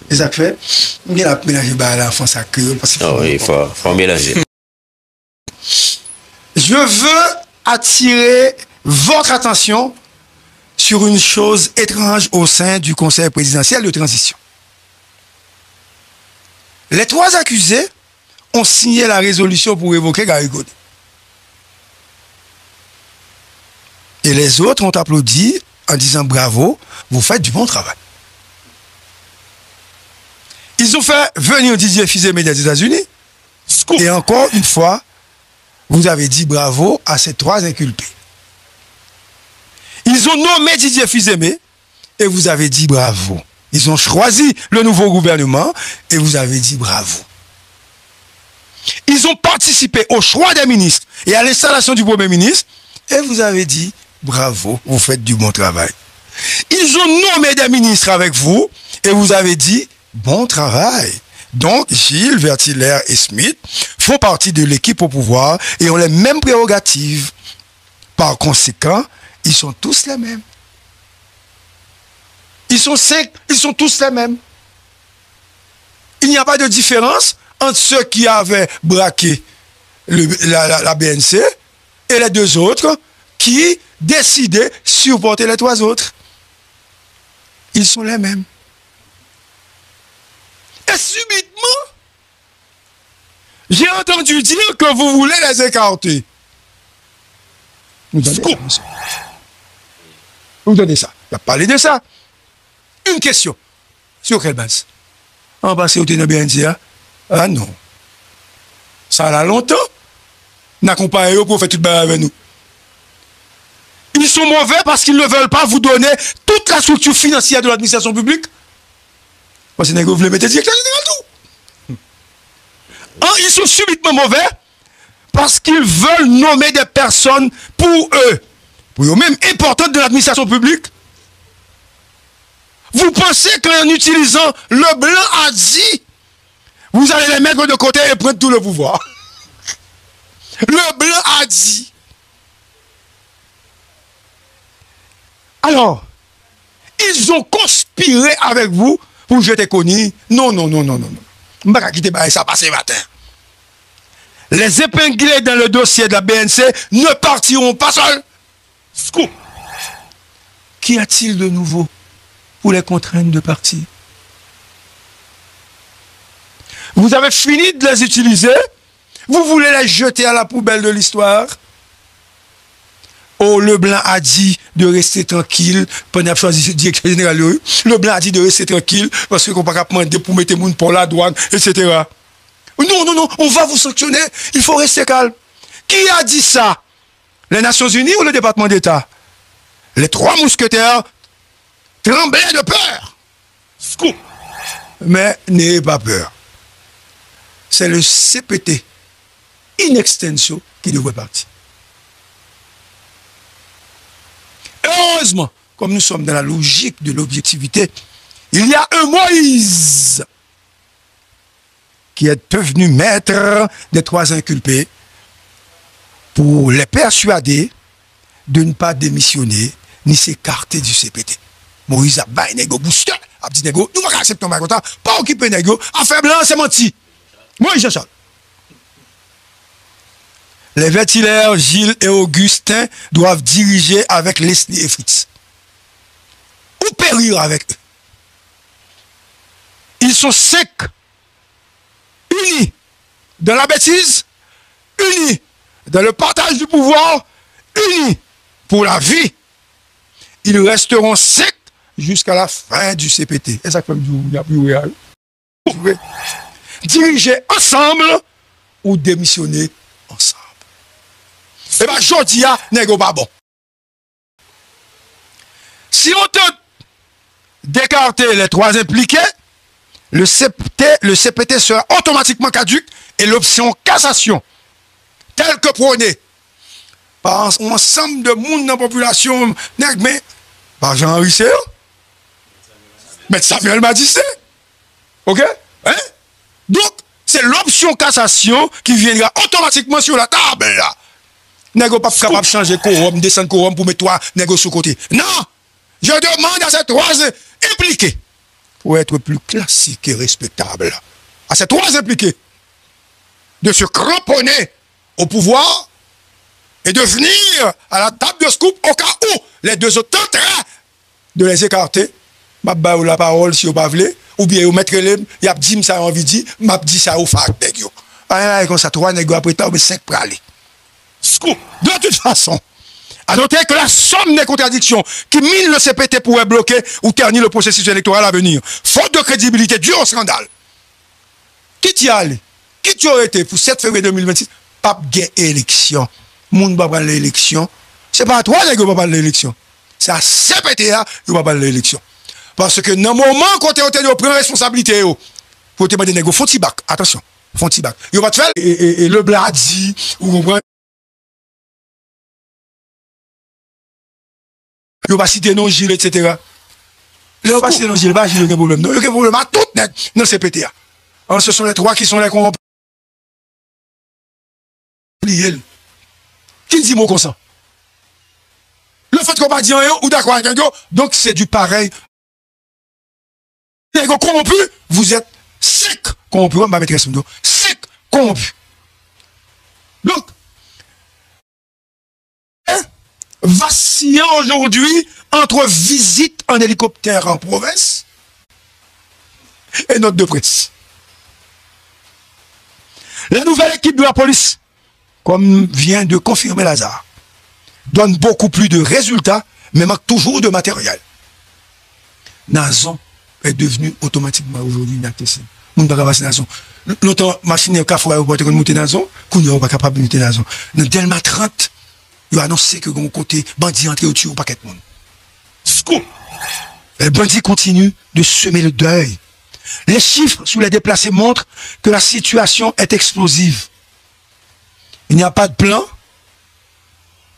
Et ça fait, il y a mélanger l'enfant sacré. Ah oui, il faut mélanger. Je veux attirer votre attention sur une chose étrange au sein du Conseil présidentiel de transition. Les trois accusés ont signé la résolution pour évoquer Gary Godin. Et les autres ont applaudi en disant bravo, vous faites du bon travail. Ils ont fait venir Didier Fils-Aimé des États-Unis. Et encore une fois, vous avez dit bravo à ces trois inculpés. Ils ont nommé Didier Fils-Aimé et vous avez dit bravo. Ils ont choisi le nouveau gouvernement et vous avez dit bravo. Ils ont participé au choix des ministres et à l'installation du Premier ministre et vous avez dit bravo, vous faites du bon travail. Ils ont nommé des ministres avec vous et vous avez dit bon travail. Donc, Gilles, Vertiller et Smith font partie de l'équipe au pouvoir et ont les mêmes prérogatives. Par conséquent, ils sont tous les mêmes. Ils sont 5, ils sont tous les mêmes. Il n'y a pas de différence entre ceux qui avaient braqué la BNC et les deux autres qui décidaient de supporter les trois autres. Ils sont les mêmes. Et subitement, j'ai entendu dire que vous voulez les écarter. Vous donnez ça. Il a parlé de ça. Une question. Sur quelle base? En bas, c'est au BNC. Ah non. Ça a longtemps. N'accompagnez pas pour faire tout le bain avec nous. Ils sont mauvais parce qu'ils ne veulent pas vous donner toute la structure financière de l'administration publique. Parce que vous voulez mettre directeur général tout. Ils sont subitement mauvais parce qu'ils veulent nommer des personnes pour eux-mêmes importantes de l'administration publique. Vous pensez qu'en utilisant le blanc a dit, vous allez les mettre de côté et prendre tout le pouvoir. Le blanc a dit. Alors, ils ont conspiré avec vous pour jeter connu. Non. Je ne vais pas quitter ça passer matin. Les épinglés dans le dossier de la BNC ne partiront pas seuls. Scoop. Qu'y a-t-il de nouveau pour les contraindre de partir? Vous avez fini de les utiliser. Vous voulez les jeter à la poubelle de l'histoire. Oh, le blanc a dit de rester tranquille pendant qu'il choisi le directeur général. Le blanc a dit de rester tranquille parce qu'on ne peut pas demander pour mettre les gens pour la douane, etc. Non, on va vous sanctionner. Il faut rester calme. Qui a dit ça? Les Nations Unies ou le département d'État? Les trois mousquetaires tremblaient de peur. Scoop. Mais n'ayez pas peur. C'est le CPT in extenso qui devrait partir. Heureusement, comme nous sommes dans la logique de l'objectivité, il y a un Moïse qui est devenu maître des trois inculpés pour les persuader de ne pas démissionner ni s'écarter du CPT. Moïse a baillé négo booster, a dit négo, nous allons accepter ton contrat, pas occuper négo, à faire blanc, c'est menti. Moïse Jean-Charles. Les Vertiller, Gilles et Augustin doivent diriger avec Leslie et Fritz. Ou périr avec eux. Ils sont 5 unis dans la bêtise, unis dans le partage du pouvoir, unis pour la vie. Ils resteront 5 jusqu'à la fin du CPT. Et ça fait il n'y a plus réel. Diriger ensemble ou démissionner ensemble. Eh bien, Jodia n'est pas bon. Si on tente d'écarter les trois impliqués, le CPT sera automatiquement caduque et l'option cassation, telle que prônée par un ensemble de monde dans la population, mais par Jean-Henri Séa, mais Samuel Madissé. Ok? Hein? Donc, c'est l'option cassation qui viendra automatiquement sur la table. N'est-ce pas capable de changer quorum, descendre quorum pour mettre toi, n'est-ce sur côté. Non! Je demande à ces trois impliqués pour être plus classique et respectable. À ces trois impliqués de se cramponner au pouvoir et de venir à la table de scoop au cas où les deux autres tenteraient de les écarter. Je vais vous la parole si vous ne voulez, ou bien vous mettrez les, il y a dit ça envie de dire, je dis ça au fac. Comme ça, trois nègres après temps, mais cinq pour aller. Scoop. De toute façon, à noter que la somme des contradictions qui mine le CPT pourrait bloquer ou ternir le processus électoral à venir, faute de crédibilité due au scandale. Qui t'y allé? Qui tu aurais été pour 7 février 2026? Pas de élection. Moun va prendre l'élection. C'est pas à toi qui va prendre l'élection. C'est à CPTA qui va prendre l'élection. Parce que dans le moment quand tu as pris responsabilité, pour te demander, font bac. Attention, font bac. Il va te faire et le bladi, ou il va citer non Gilles, etc. Il va citer non Gilles, pas Gilles, il y a un problème. Non, il y a un problème à tout net dans le CPTA. Alors, ce sont les trois qui sont les corrompus. Qui dit mot comme ça? Le fait qu'on va dire rien ou d'accord avec un gars, donc c'est du pareil. Les gars corrompus, vous êtes sec corrompus. On va mettre ça sec corrompus. Donc, vacillant aujourd'hui entre visite en hélicoptère en province et note de presse. La nouvelle équipe de la police, comme vient de confirmer Lazare, donne beaucoup plus de résultats, mais manque toujours de matériel. Nazon est devenu automatiquement aujourd'hui inaccessible. Nous ne pouvons pas passer Nazon. Longtemps, machine et café pour monter Nazon, qu'on n'est pas capable de monter Nazon. Dans Delma 30, il a annoncé que mon côté bandit entré au-dessus au paquet de monde. Scoop! Les bandits continuent de semer le deuil. Les chiffres sur les déplacés montrent que la situation est explosive. Il n'y a pas de plan.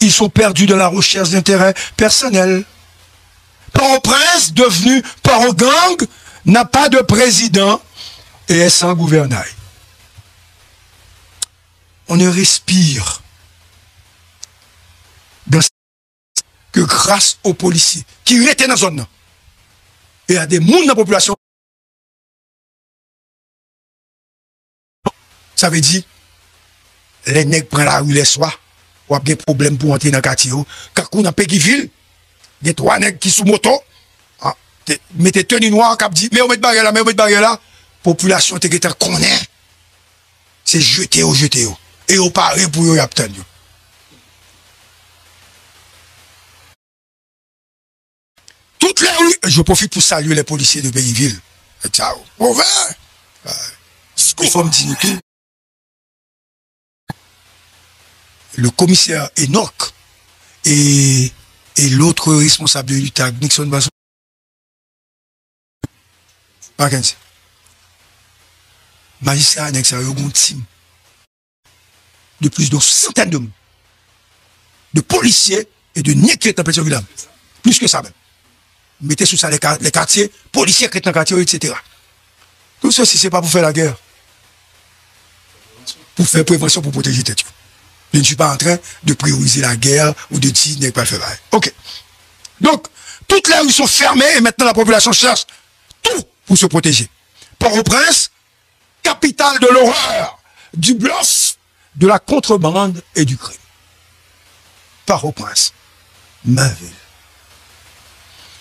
Ils sont perdus dans la recherche d'intérêts personnels. Port-au-Prince, devenu Port-au-Gang, n'a pas de président et est sans gouvernail. On ne respire que grâce aux policiers qui étaient dans la zone. Et à des gens dans la population. Ça veut dire, les nègres prennent la rue les soirs, ou a des problèmes pour entrer dans le quartier. Quand on a Péguiville, il y a trois nègres qui sont moto, mettez tenue noire, cap dit, mais on met barrière là, mais on met barrière là, population te connaît. C'est jeté au. Et au paré pour y obtenir. Toutes les rues, je profite pour saluer les policiers de Péguiville. Ciao. Mauvais. Le commissaire Enoch et l'autre responsable de l'UTAG, Nixon Basson. Magistrat Annex a eu un team de plus de centaines de policiers et de niais température village. Plus que ça même. Mettez sous ça les quartiers, policiers qui sont dans le quartier, etc. Tout ceci, c'est pas pour faire la guerre. Pour faire prévention, pour protéger tête. Je ne suis pas en train de prioriser la guerre ou de dire n'est pas fait. Ok. Donc, toutes les rues sont fermées et maintenant la population cherche tout pour se protéger. Port-au-Prince, capitale de l'horreur, du bluff, de la contrebande et du crime. Port-au-Prince, ma ville.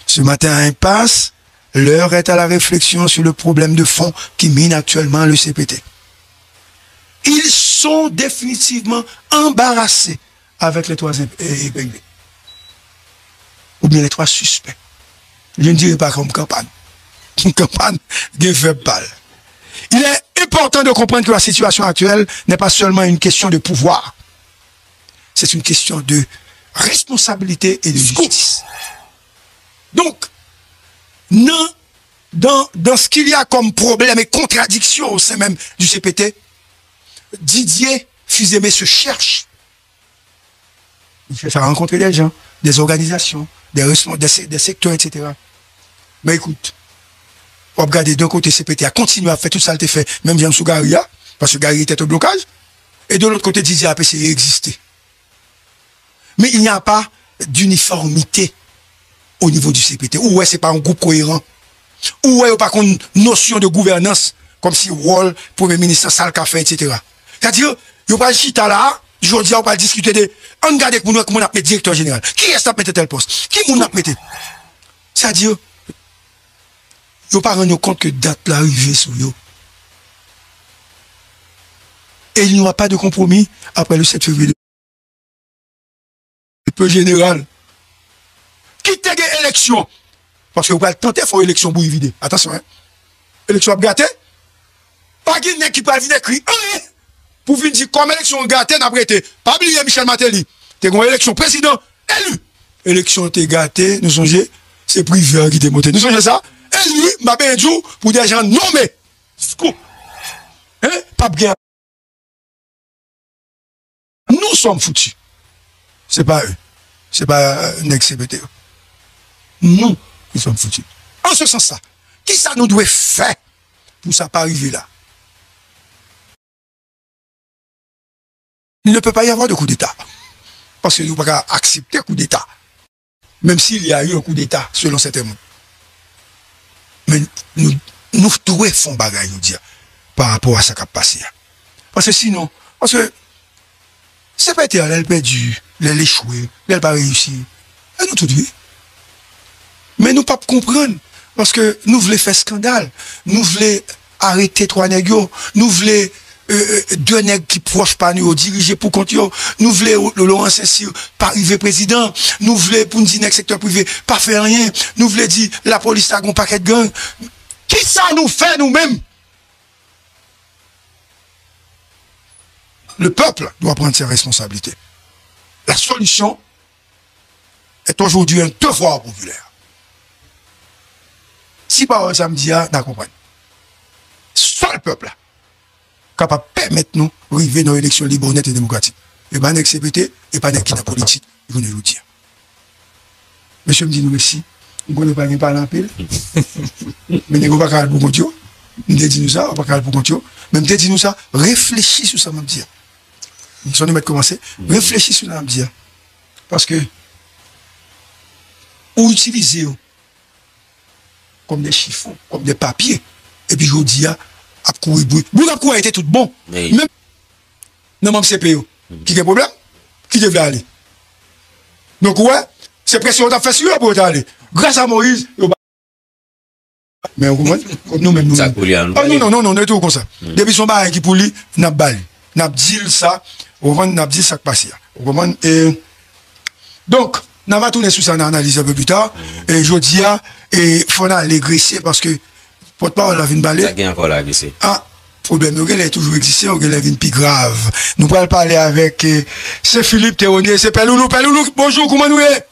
Ce matin, impasse, l'heure est à la réflexion sur le problème de fond qui mine actuellement le CPT. Ils sont définitivement embarrassés avec les trois épinglés. Ou bien les trois suspects. Je ne dirais pas comme campagne. Une campagne qui fait balle. Il est important de comprendre que la situation actuelle n'est pas seulement une question de pouvoir. C'est une question de responsabilité et de justice. Donc, dans ce qu'il y a comme problème et contradiction au sein même du CPT, Didier Fils-Aimé se cherche. Il fait rencontrer des gens, des organisations, des secteurs, etc. Mais écoute, on va regarder d'un côté CPT a continué à faire tout ça, il fait, même Jean sous Garia, parce que Gary était au blocage, et de l'autre côté, Didier a essayé d'exister. Mais il n'y a pas d'uniformité au niveau du CPT. Ou ouais, c'est pas un groupe cohérent. Ou pas une notion de gouvernance, comme si rôle, premier ministre, ça le café, etc. C'est-à-dire, il pas chita là, je dis, on va discuter de, on regarde comment on a mis directeur général. Qui est-ce qui a mis tel poste? Qui on a mis? C'est-à-dire, il pas rendu compte que date l'arrivée sur eux. Et il n'y aura pas de compromis après le 7 février. Le peu général. Qui t'a gagné l'élection? Parce que vous pouvez tenter de faire une élection pour y vider. Attention, hein. Élection gâtée. Pas de qui peut venir écrire. Pour venir dire comme élection gâtée, n'a pas été. Pas oublier Michel Martelly. T'es une élection président élu. Élection t'es gâtée, nous songez, c'est privé qui t'est monté. Nous songez ça? Élu, m'a bien dit pour des gens nommés. Scoop. Hein? Pas bien. Nous sommes foutus. C'est pas eux. C'est pas NEC-CBT. Nous, nous sommes foutus. En ce sens-là, qui ça nous doit faire pour ça pas arriver là? Il ne peut pas y avoir de coup d'État. Parce que nous ne pouvons pas accepter un coup d'État. Même s'il y a eu un coup d'État, selon certains mots. Mais nous devons faire bagaille, nous dire, par rapport à ce qui a passé. Parce que sinon, parce que c'est pas été, elle a perdu, elle a échoué, elle n'a pas réussi. Elle nous tout dit. Mais nous ne pouvons pas comprendre. Parce que nous voulons faire scandale. Nous voulons arrêter 3 nègres. Nous voulons 2 nègres qui proches pas nous diriger pour compte. Nous voulons Laurent Saint-Cyr pas arriver président. Nous voulons pour nous dire que secteur privé pas faire rien. Nous voulons dire la police a un paquet de gang. Qui ça nous fait nous-mêmes? Le peuple doit prendre ses responsabilités. La solution est aujourd'hui un devoir populaire. Si par exemple, samedi, nous comprenons. Seul peuple capable de permettre nous d'arriver dans l'élection libre, honnête et démocratique. Et pas d'XCPT, et pas d'être politique, ils vont nous le dire. Monsieur me dit nous merci. Nous ne pouvons pas parler en pile. Mais nous ne pouvons pas parler pour compte. Nous ne disons ça, on ne peut pas parler pour compte. Mais nous disons ça, réfléchis sur ça, même dire. Nous sommes commencer. Réfléchis sur ça, même dire. Parce que, ou utiliser comme des chiffons, comme des papiers. Et puis, je dis, à courir, vous avez couru, été tout bon. Même, non, même CPO. Qui a un problème? Qui devait aller? Donc, ouais, c'est pression qu'on a fait sur eux pour aller. Grâce à Moïse, mais on comprend? Comme nous-mêmes, nous-mêmes. Non, on est tout comme ça. Depuis son baril qui pour lui, n'a pas bali. N'a dit ça, n'a dit ça qui passe. Donc, on va tourner sur ça, on analyse un peu plus tard. Et je dis, il faut aller graisser parce que, porte-parole, la vie de balai. Ça gagne encore la glisser. Ah, problème, il a toujours existé, il a une plus grave. Nous allons parler avec, c'est Philippe Théonier, c'est Peloulou. Bonjour, comment nous est?